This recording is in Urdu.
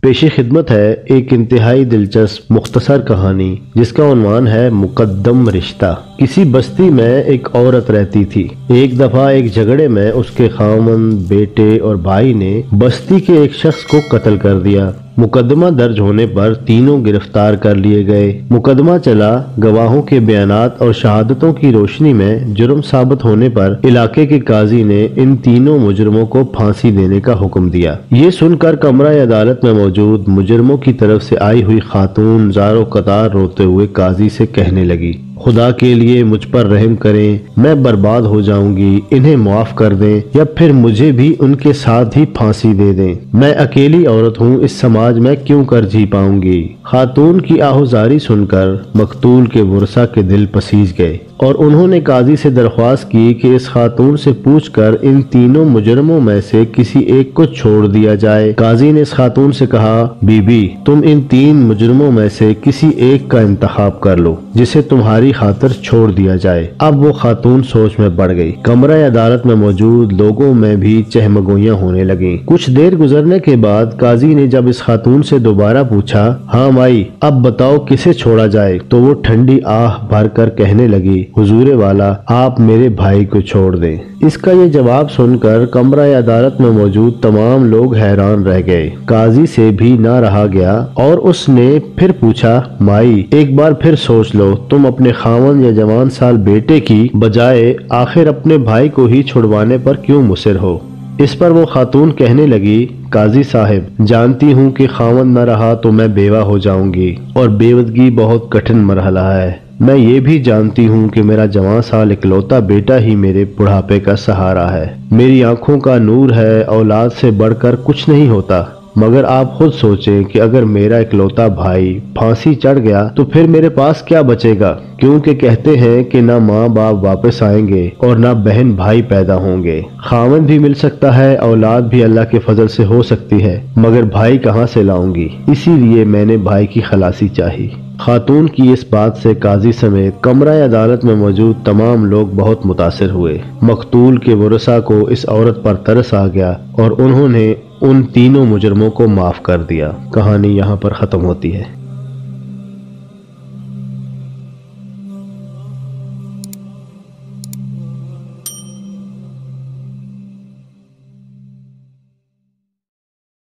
پیش خدمت ہے ایک انتہائی دلچسپ مختصر کہانی جس کا عنوان ہے مقدم رشتہ۔ کسی بستی میں ایک عورت رہتی تھی۔ ایک دفعہ ایک جھگڑے میں اس کے خاوند، بیٹے اور بھائی نے بستی کے ایک شخص کو قتل کر دیا۔ مقدمہ درج ہونے پر تینوں گرفتار کر لیے گئے۔ مقدمہ چلا، گواہوں کے بیانات اور شہادتوں کی روشنی میں جرم ثابت ہونے پر علاقے کے قاضی نے ان تینوں مجرموں کو پھانسی دینے کا حکم دیا۔ یہ سن کر کمرہ عدالت میں موجود مجرموں کی طرف سے آئی ہوئی خاتون زارو قطار روتے ہوئے قاضی سے کہنے لگی، خدا کے لیے مجھ پر رحم کریں، میں برباد ہو جاؤں گی، انہیں معاف کر دیں یا پھر مجھے بھی ان کے ساتھ ہی پھانسی دے دیں۔ میں اکیلی عورت ہوں، اس سماج میں کیوں کر جی پاؤں گی۔ خاتون کی آہوزاری سن کر مقتول کے ورثاء کے دل پسیج گئے اور انہوں نے قاضی سے درخواست کی کہ اس خاتون سے پوچھ کر ان تینوں مجرموں میں سے کسی ایک کو چھوڑ دیا جائے۔ قاضی نے اس خاتون سے کہا، بی بی، تم ان تین مجرموں میں سے کسی ایک کا انتخاب کر لو جسے تمہاری خاطر چھوڑ دیا جائے۔ اب وہ خاتون سوچ میں پڑ گئی۔ کمرہ عدالت میں موجود لوگوں میں بھی چہمگوئیاں ہونے لگیں۔ کچھ دیر گزرنے کے بعد قاضی نے جب اس خاتون سے دوبارہ پوچھا، ہاں مائی، اب بتاؤ کسے چھوڑا جائے، تو وہ ٹھنڈی آہ بھر کر کہنے لگی، حضور والا، آپ میرے بھائی کو چھوڑ دیں۔ اس کا یہ جواب سن کر کمرہ عدالت میں موجود تمام لوگ حیران رہ گئے۔ قاضی سے بھی نہ رہا گیا اور اس نے پھر پوچھا، مائی، ایک بار پھر سوچ لو، تم اپنے خاوند یا جوان سال بیٹے کی بجائے آخر اپنے بھائی کو ہی چھڑوانے پر کیوں مصر ہو؟ اس پر وہ خاتون کہنے لگی، قاضی صاحب، جانتی ہوں کہ خاوند نہ رہا تو میں بیوہ ہو جاؤں گی اور بیوگی بہت کٹھن مرحلہ ہے۔ میں یہ بھی جانتی ہوں کہ میرا جوان سال اکلوتا بیٹا ہی میرے بڑھاپے کا سہارا ہے، میری آنکھوں کا نور ہے، اولاد سے بڑھ کر کچھ نہیں ہوتا۔ مگر آپ خود سوچیں کہ اگر میرا اکلوتا بھائی پھانسی چڑھ گیا تو پھر میرے پاس کیا بچے گا؟ کیونکہ کہتے ہیں کہ نہ ماں باپ واپس آئیں گے اور نہ بہن بھائی پیدا ہوں گے۔ خاوند بھی مل سکتا ہے، اولاد بھی اللہ کے فضل سے ہو سکتی ہے، مگر بھائی کہاں سے لاؤں گی؟ اسی لیے میں نے بھائی کی خلاصی چاہی۔ خاتون کی اس بات سے قاضی سمیت کمرہ عدالت میں موجود تمام لوگ بہت متاثر ہوئے۔ مقتول کے ورثاء کو اس عورت پر ترس آ گیا اور انہوں نے ان تینوں مجرموں کو معاف کر دیا۔ کہانی یہاں پر ختم ہوتی ہے۔